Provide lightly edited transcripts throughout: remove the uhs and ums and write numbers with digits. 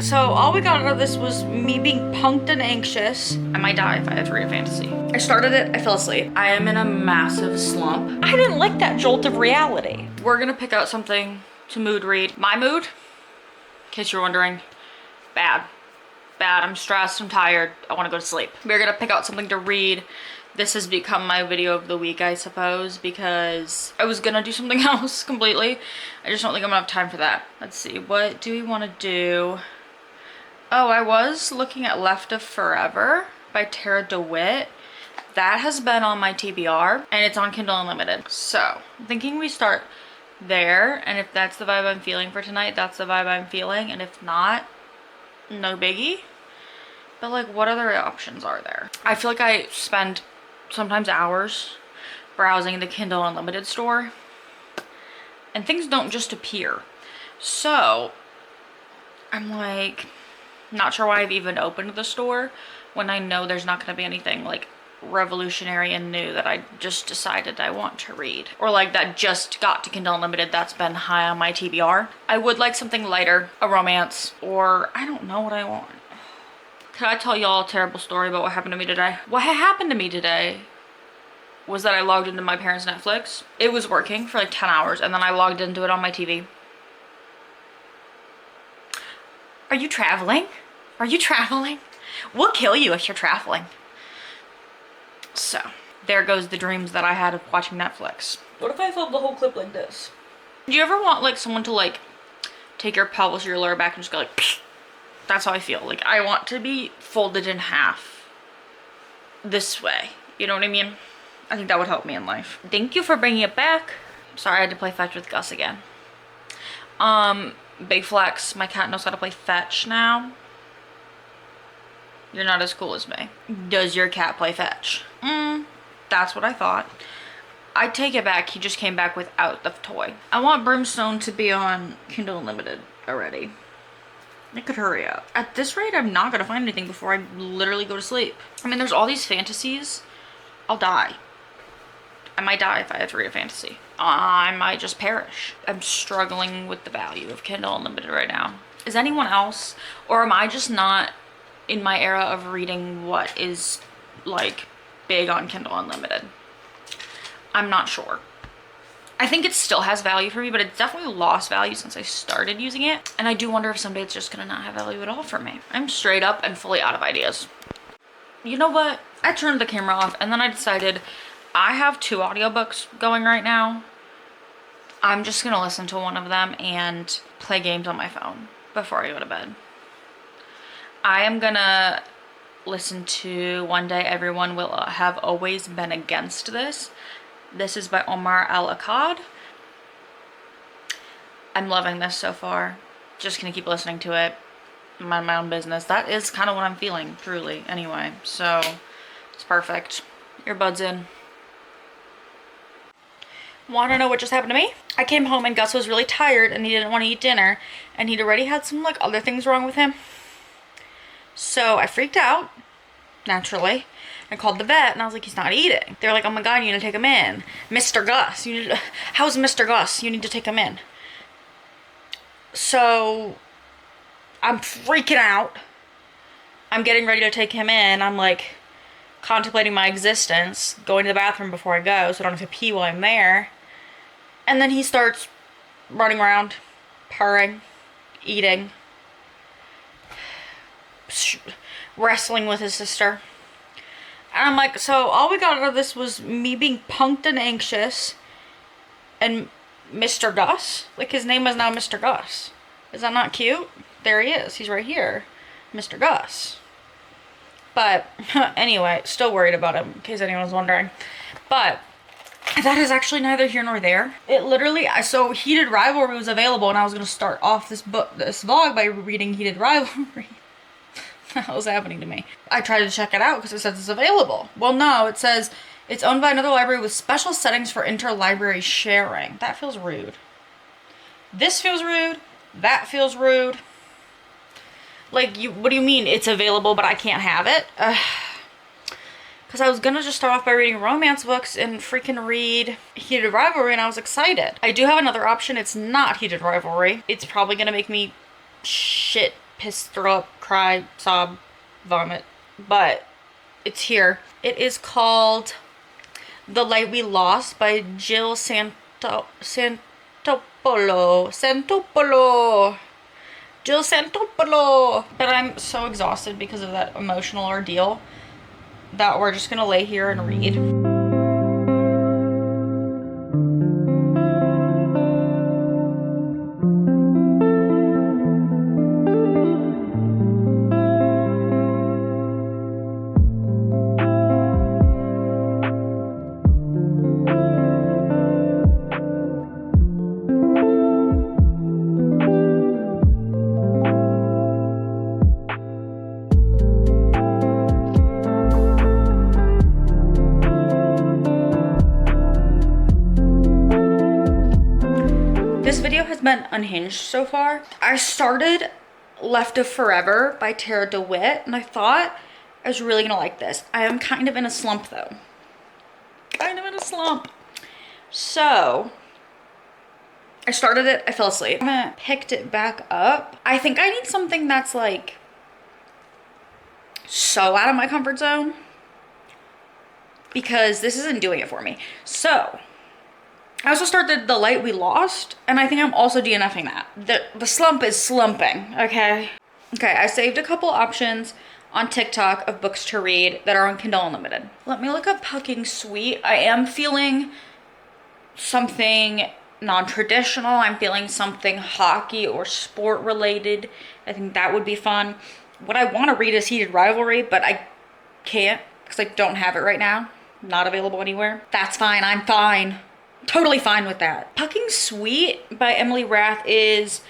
So all we got out of this was me being punked and anxious. I might die if I have to read a fantasy. I started it, I fell asleep. I am in a massive slump. I didn't like that jolt of reality. We're gonna pick out something to mood read. My mood, in case you're wondering, bad. Bad, I'm stressed, I'm tired, I wanna go to sleep. We're gonna pick out something to read. This has become my video of the week, I suppose, because I was gonna do something else completely. I just don't think I'm gonna have time for that. Let's see, what do we wanna do? Oh, I was looking at Left of Forever by Tara DeWitt. That has been on my TBR and it's on Kindle Unlimited. So I'm thinking we start there, and if that's the vibe I'm feeling for tonight, that's the vibe I'm feeling, and if not, no biggie. But like, what other options are there? I feel like I spend sometimes hours browsing the Kindle Unlimited store and things don't just appear. So I'm like, not sure why I've even opened the store when I know there's not going to be anything like revolutionary and new that I just decided I want to read, or like that just got to Kindle Unlimited that's been high on my TBR. I would like something lighter, a romance, or I don't know what I want. Can I tell y'all a terrible story about what happened to me today? What happened to me today was that I logged into my parents' Netflix. It was working for like 10 hours and then I logged into it on my TV. Are you traveling? Are you traveling? We'll kill you if you're traveling. So, there goes the dreams that I had of watching Netflix. What if I filmed the whole clip like this? Do you ever want like someone to like take your pelvis or your lower back and just go like, psh? That's how I feel. Like, I want to be folded in half this way. You know what I mean? I think that would help me in life. Thank you for bringing it back. Sorry, I had to play fetch with Gus again. Big flex. My cat knows how to play fetch now. You're not as cool as me. Does your cat play fetch? That's what I thought. I take it back. He just came back without the toy. I want Brimstone to be on Kindle Unlimited already. It could hurry up. At this rate, I'm not gonna find anything before I literally go to sleep. I mean, there's all these fantasies. I'll die. I might die if I have to read a fantasy. I might just perish. I'm struggling with the value of Kindle Unlimited right now. Is anyone else, or am I just not in my era of reading what is like big on Kindle Unlimited? I'm not sure. I think it still has value for me, but it's definitely lost value since I started using it. And I do wonder if someday it's just gonna not have value at all for me. I'm straight up and fully out of ideas. You know what? I turned the camera off and then I decided I have 2 audiobooks going right now. I'm just gonna listen to one of them and play games on my phone before I go to bed. I am gonna listen to One Day Everyone Will Have Always Been Against This. This is by Omar Al-Akkad. I'm loving this so far. Just gonna keep listening to it. Mind my own business. That is kind of what I'm feeling, truly, anyway. So, it's perfect. Earbuds in. Want to know what just happened to me? I came home and Gus was really tired and he didn't want to eat dinner. And he'd already had some like other things wrong with him. So I freaked out, naturally. I called the vet and I was like, he's not eating. They're like, oh my God, you need to take him in. Mr. Gus, how's Mr. Gus? You need to take him in. So I'm freaking out. I'm getting ready to take him in. I'm like contemplating my existence, going to the bathroom before I go so I don't have to pee while I'm there. And then he starts running around, purring, eating, wrestling with his sister. And I'm like, so all we got out of this was me being punked and anxious and Mr. Gus. Like, his name is now Mr. Gus. Is that not cute? There he is. He's right here. Mr. Gus. But anyway, still worried about him in case anyone's wondering. But that is actually neither here nor there. It literally, so Heated Rivalry was available and I was going to start off this vlog by reading Heated Rivalry. What the hell is happening to me? I tried to check it out because it says it's available. Well, no, it says it's owned by another library with special settings for interlibrary sharing. That feels rude. This feels rude. That feels rude. Like, what do you mean it's available but I can't have it? Because I was gonna just start off by reading romance books and freaking read Heated Rivalry and I was excited. I do have another option. It's not Heated Rivalry. It's probably gonna make me shit piss, throw up, cry, sob, vomit. But it's here. It is called The Light We Lost by Jill Santopolo. Jill Santopolo. But I'm so exhausted because of that emotional ordeal that we're just gonna lay here and read. This video has been unhinged so far. I started Left of Forever by Tara DeWitt, and I thought I was really gonna like this. I am kind of in a slump though. So, I started it, I fell asleep. I picked it back up. I think I need something that's like so out of my comfort zone because this isn't doing it for me. So, I also started The Light We Lost, and I think I'm also DNFing that. The slump is slumping, okay? Okay, I saved a couple options on TikTok of books to read that are on Kindle Unlimited. Let me look up Pucking Sweet. I am feeling something non-traditional. I'm feeling something hockey or sport related. I think that would be fun. What I want to read is Heated Rivalry, but I can't because I don't have it right now. Not available anywhere. That's fine, I'm fine. Totally fine with that. Pucking Sweet by Emily Rath is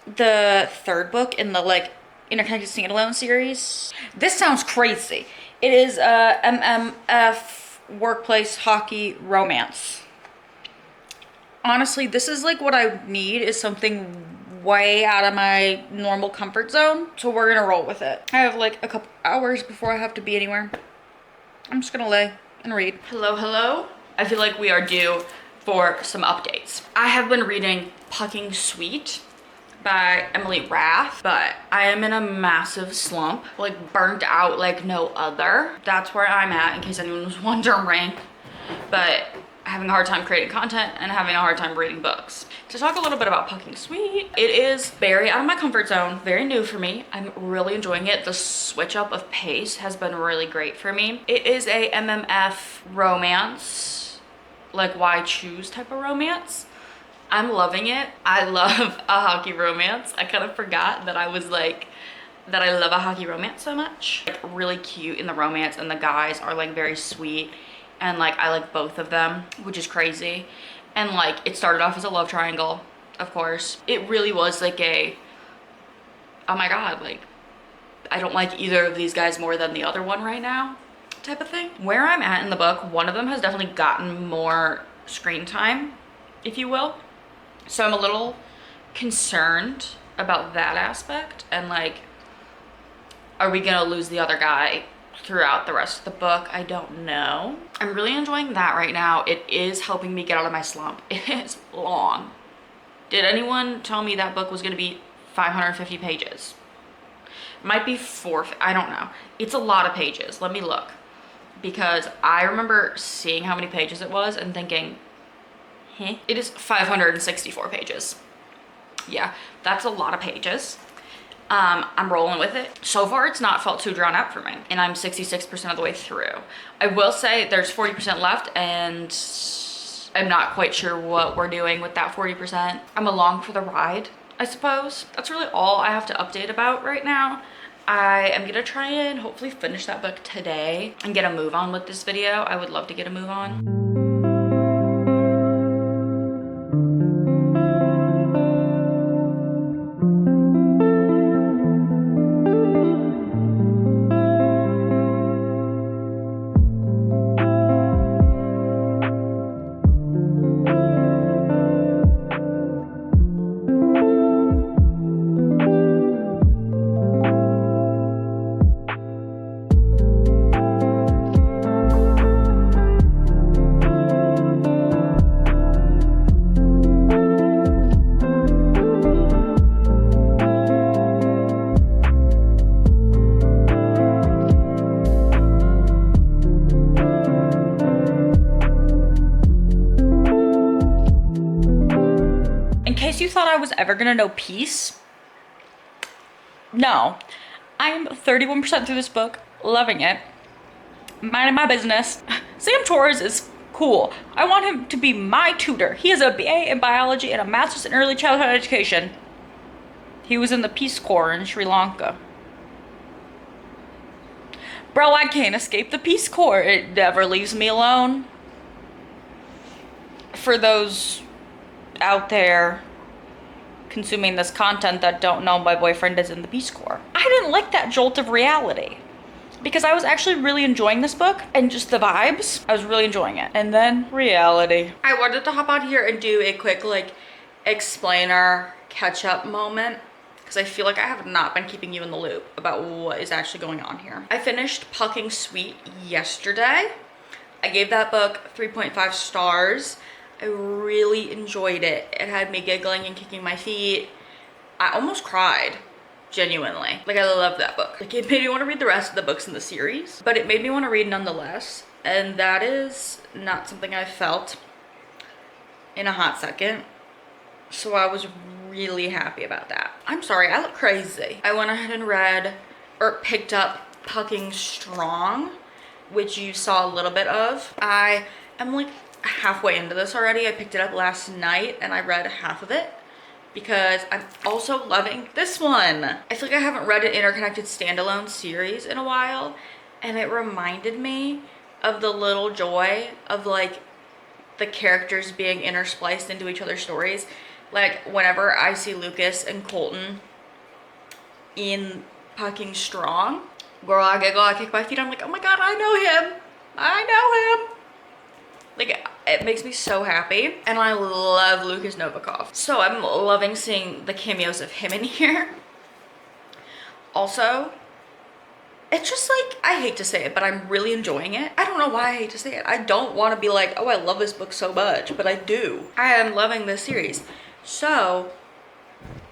the third book in the like Interconnected Standalone series. This sounds crazy. It is a MMF workplace hockey romance. Honestly, this is like what I need is something way out of my normal comfort zone. So we're gonna roll with it. I have like a couple hours before I have to be anywhere. I'm just gonna lay and read. Hello. I feel like we are due for some updates. I have been reading Pucking Sweet by Emily Rath, but I am in a massive slump, like burnt out like no other. That's where I'm at in case anyone was wondering, but having a hard time creating content and having a hard time reading books. To talk a little bit about Pucking Sweet, it is very out of my comfort zone, very new for me. I'm really enjoying it. The switch up of pace has been really great for me. It is a MMF romance, like why choose type of romance. I'm loving it. I love a hockey romance. I kind of forgot that I was like, that I love a hockey romance so much. Like really cute in the romance and the guys are like very sweet and like I like both of them, which is crazy. And like it started off as a love triangle, of course. It really was like a, oh my God, like I don't like either of these guys more than the other one right now type of thing. Where I'm at in the book, one of them has definitely gotten more screen time, if you will. So I'm a little concerned about that aspect and like, are we gonna lose the other guy throughout the rest of the book? I don't know. I'm really enjoying that right now. It is helping me get out of my slump. It is long. Did anyone tell me that book was gonna be 550 pages? Might be I don't know. It's a lot of pages. Let me look. Because I remember seeing how many pages it was and thinking, it is 564 pages. Yeah, that's a lot of pages. I'm rolling with it. So far, it's not felt too drawn out for me, and I'm 66% of the way through. I will say there's 40% left, and I'm not quite sure what we're doing with that 40%. I'm along for the ride, I suppose. That's really all I have to update about right now. I am gonna try and hopefully finish that book today and get a move on with this video. I would love to get a move on. I was ever gonna know peace. No. I'm 31% through this book, loving it, minding my business. Sam Torres is cool. I want him to be my tutor. He has a BA in biology and a master's in early childhood education. He was in the Peace Corps in Sri Lanka. Bro, I can't escape the Peace Corps. It never leaves me alone. For those out there consuming this content that don't know, my boyfriend is in the Peace Corps. I didn't like that jolt of reality because I was actually really enjoying this book and just the vibes. I was really enjoying it. And then reality. I wanted to hop on here and do a quick like explainer catch up moment because I feel like I have not been keeping you in the loop about what is actually going on here. I finished Pucking Sweet yesterday. I gave that book 3.5 stars. I really enjoyed it. It had me giggling and kicking my feet. I almost cried, genuinely. Like, I love that book. Like, it made me want to read the rest of the books in the series, but it made me want to read nonetheless. And that is not something I felt in a hot second. So I was really happy about that. I'm sorry, I look crazy. I went ahead and read, or picked up Pucking Strong, which you saw a little bit of. I am like halfway into this already. I picked it up last night and I read half of it because I'm also loving this one. I feel like I haven't read an interconnected standalone series in a while, and it reminded me of the little joy of like the characters being interspliced into each other's stories. Like whenever I see Lucas and Colton in Pucking Strong, girl, I giggle, I kick my feet. I'm like, oh my God, I know him. I know him. Like, it makes me so happy. And I love Lucas Novikov. So I'm loving seeing the cameos of him in here. Also, it's just like, I hate to say it, but I'm really enjoying it. I don't know why I hate to say it. I don't want to be like, oh, I love this book so much, but I do. I am loving this series. So,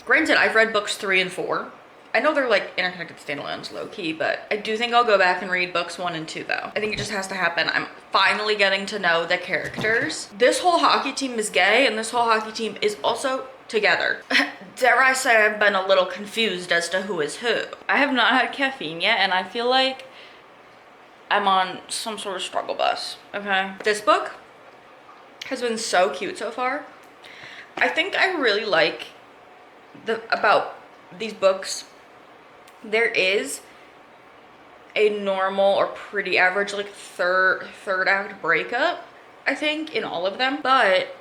granted, I've read books 3 and 4. I know they're like interconnected standalones low-key, but I do think I'll go back and read books 1 and 2 though. I think it just has to happen. I'm finally getting to know the characters. This whole hockey team is gay and this whole hockey team is also together. Dare I say I've been a little confused as to who is who. I have not had caffeine yet and I feel like I'm on some sort of struggle bus, okay? This book has been so cute so far. I think I really like about these books. There is a normal or pretty average like third act breakup, I think, in all of them, but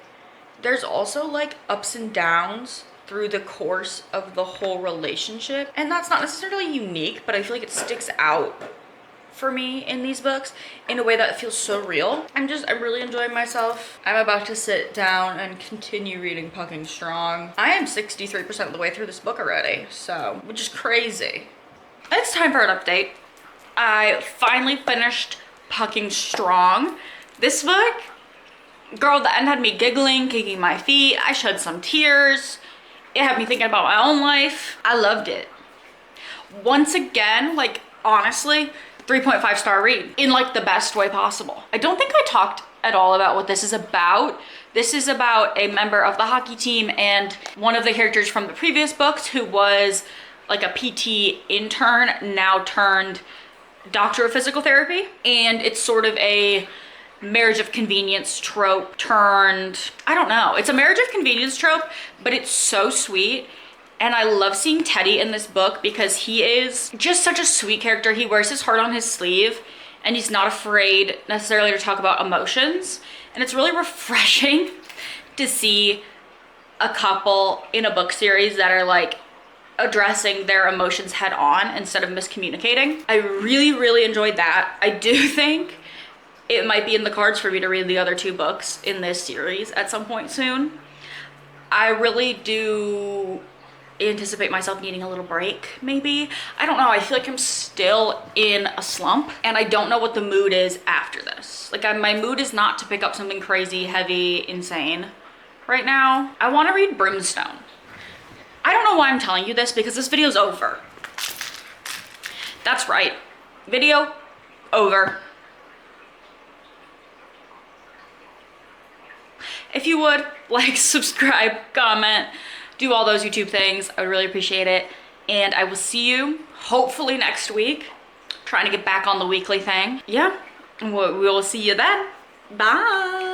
there's also like ups and downs through the course of the whole relationship, and that's not necessarily unique, but I feel like it sticks out for me in these books in a way that feels so real. I'm really enjoying myself. I'm about to sit down and continue reading Pucking Strong. I am 63% of the way through this book already, so, which is crazy. It's time for an update. I finally finished Pucking Strong. This book, girl, the end had me giggling, kicking my feet. I shed some tears. It had me thinking about my own life. I loved it. Once again, like, honestly, 3.5 star read in like the best way possible. I don't think I talked at all about what this is about. This is about a member of the hockey team and one of the characters from the previous books who was like a PT intern, now turned doctor of physical therapy. And it's sort of a marriage of convenience trope turned, I don't know. It's a marriage of convenience trope, but it's so sweet. And I love seeing Teddy in this book because he is just such a sweet character. He wears his heart on his sleeve and he's not afraid necessarily to talk about emotions. And it's really refreshing to see a couple in a book series that are like addressing their emotions head on instead of miscommunicating. I really, really enjoyed that. I do think it might be in the cards for me to read the other 2 books in this series at some point soon. I really do anticipate myself needing a little break, maybe. I don't know. I feel like I'm still in a slump and I don't know what the mood is after this. Like my mood is not to pick up something crazy, heavy, insane right now. I want to read Brimstone. I don't know why I'm telling you this because this video's over. That's right. Video over. If you would like, subscribe, comment, do all those YouTube things. I would really appreciate it. And I will see you hopefully next week. Trying to get back on the weekly thing. Yeah, we will see you then. Bye.